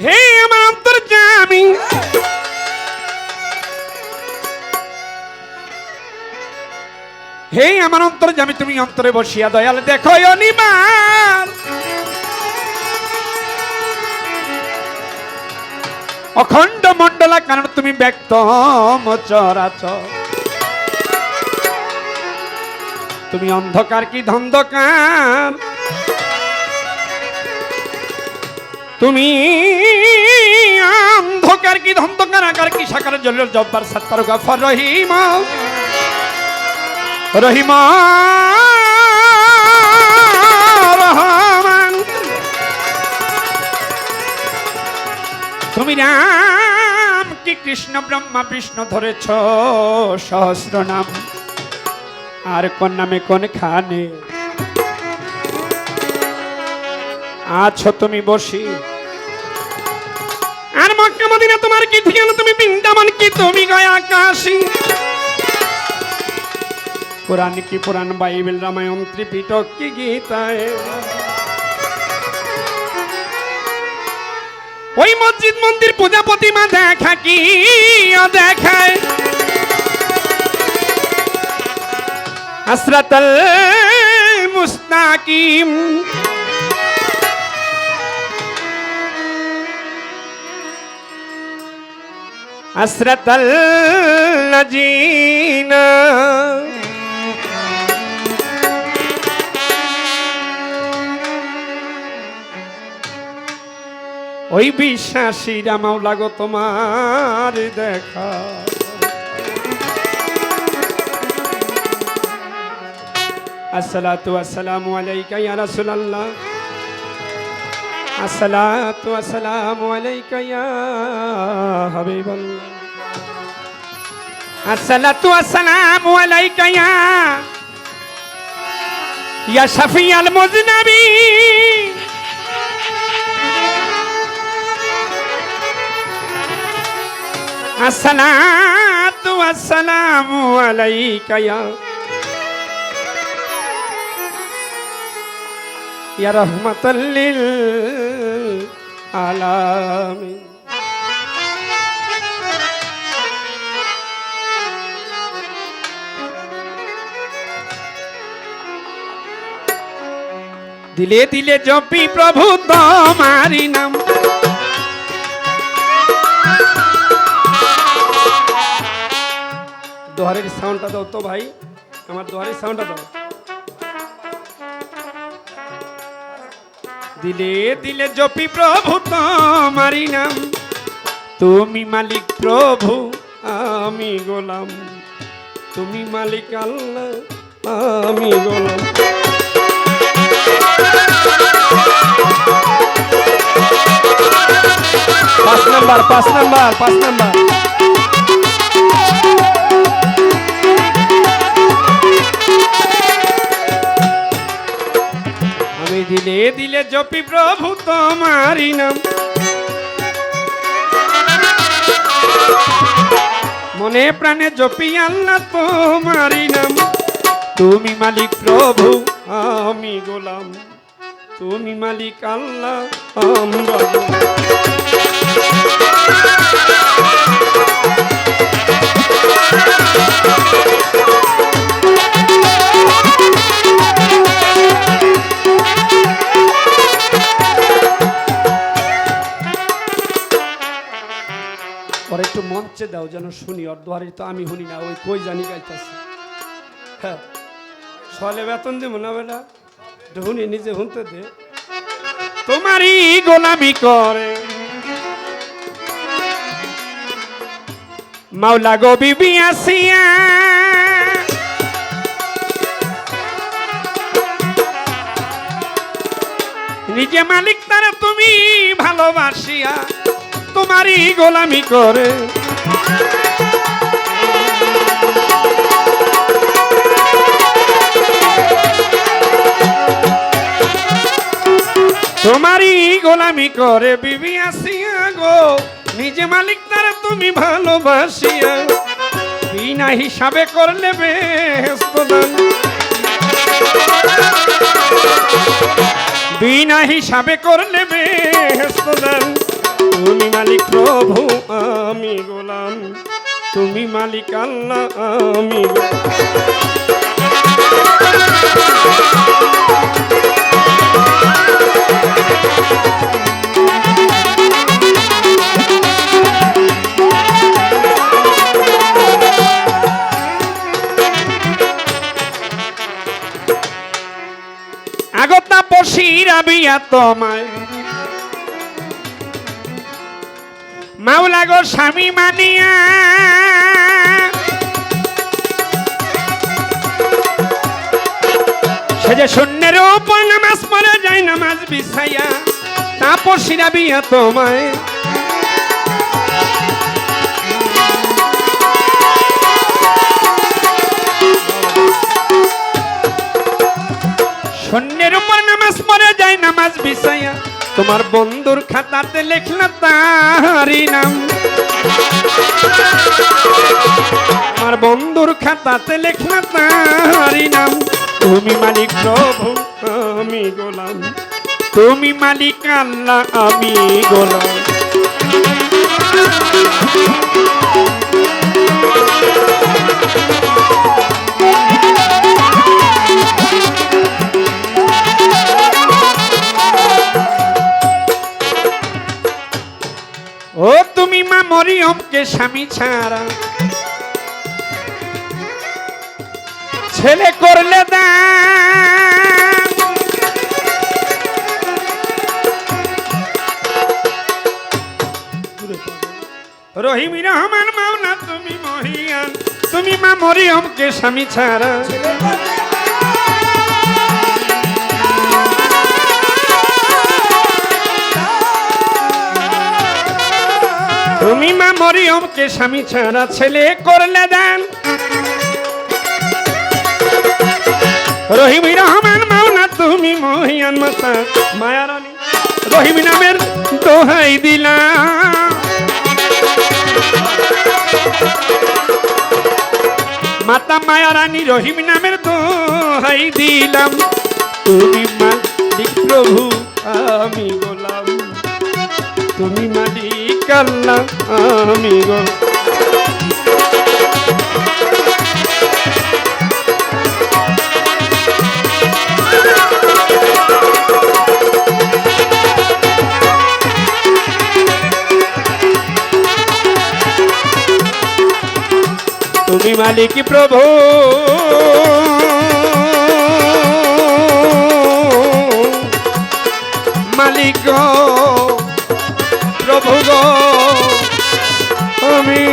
হে আমার অন্তর্যামী, হে আমার অন্তর্যামী, তুমি অন্তরে বসিয়া দয়াল দেখো অনিবার অখণ্ড মণ্ডলা, কারণ তুমি ব্যক্ত চরাচর। তুমি অন্ধকার কি ধন্ধকার, তুমি অন্ধকার কি ধন্ধকার, আকার কি সাকার, জলের জব্বার সত্তার গফর রহিম রহিম রহমান। তুমি রাম কি কৃষ্ণ ব্রহ্মা বিষ্ণু ধরেছ সহস্র নাম, আর কোন নামে কোন খানে আছো তুমি বসি। আর মক্কা মদিনা তোমার কি ঠিকানা, তুমি বৃন্দাবন কি তুমি গয়া কাশী। পুরাণ কি পুরাণ, বাইবেল রামায়ণ ত্রিপিটক কি গীতায়, ওই মসজিদ মন্দির পূজা প্রতিমা দেখা কি দেখায়। আসরাতাল মুস্তাকিম, আসরাতাল নাজিনা, ওই বিশ্বাসীরা মাওলা গো তোমার দেখা। আসসালাতু ওয়াসসালামু আলাইকা ইয়া রাসূলুল্লাহ, আসসালাতু ওয়াসসালামু আলাইকা ইয়া হাবিবাল্লাহ, আসসালাতু ওয়াসসালামু আলাইকা ইয়া শাফিয়াল মুজনাবিন, আসসালাতু ওয়াসসালামু আলাইকা ইয়া রাহমাতাল লিল আলামিন। দিলে দিলে জপি প্রভু তোমারি নাম, দোহারের সাউন্ডটা দাও তো ভাই, আমার দোহারের সাউন্ডটা দাও। দিলে দিলে জপি প্রভু তোমারি নাম, তুমি মালিক প্রভু আমি গোলাম, তুমি মালিক আল্লাহ আমি গোলাম। 5 নাম্বার 5 নাম্বার 5 নাম্বার। আমি দিলে দিলে জপি প্রভু তোমারি নাম, মনে প্রাণে জপি আল্লাহ তোমারি নাম, তুমি মালিক প্রভু আমি গোলাম, তুমি মালিক আল্লাহ আমরা। পরে একটু মঞ্চে দাও যেন শুনি, অর্ধহারি তো আমি শুনি না, ওই কই জানি গাইতেছে। হ্যাঁ সলে বেতন দিব না বেটা, শুনি নিজে শুনতে দে। তোমারই গোলামি করে মাওলা গো বিবি আসিয়া, নিজে মালিক তারা তুমি ভালোবাসিয়া, তোমারই গোলামি করে তোমারই গোলামি করে বিবি আসিয়া গো, নিজে মালিক তারা তুমি ভালোবাসিয়া, বিনা হিসাবে করলে বেহেশত দান, বিনা হিসাবে করলে বেহেশত দান, তুমি মালিক প্রভু আমি গোলাম, তুমি মালিক আল্লাহ আমি আগতা পশিরা বিয়া তোমায় মাওলা গো স্বামী মানিয়া সে যে শূন্যের উপর নামাজ পড়ে যায় নামাজ বিছাইয়া তাপসীরা বিয়া তোমায় শূন্যের উপর নামাজ পড়ে যায় নামাজ বিছাইয়া তোমার বন্ধুর খাতাতে লেখলা তারি নাম, আমার বন্ধুর খাতাতে লেখলা তারি নাম। তুমি মালিক প্রভু আমি গোলাম, তুমি মালিক আল্লাহ আমি গোলাম। ও তুমি মা মরিয়মকে স্বামী ছাড়া ছেলে করলে দান, রহিম রহমান মাওলা তুমি মহিয়ান, তুমি মা মরিয়মকে স্বামী ছাড়া তুমি মা মরিয়মকে স্বামী ছাড়া ছেলে করলে দান, রহিম রহমান মাওলা তুমি মহিয়ান মাতা মায়ার আলী রহিম নামের দোহাই দিলাম, মাতা মায়ারানী রহিম নামের দোহাই দিলাম। তুমি মালিক প্রভু আমি গোলাম, তুমি মালিক আল্লাহ আমি গোলাম। তুমি মালিক প্রভু মালিক প্রভু গো আমি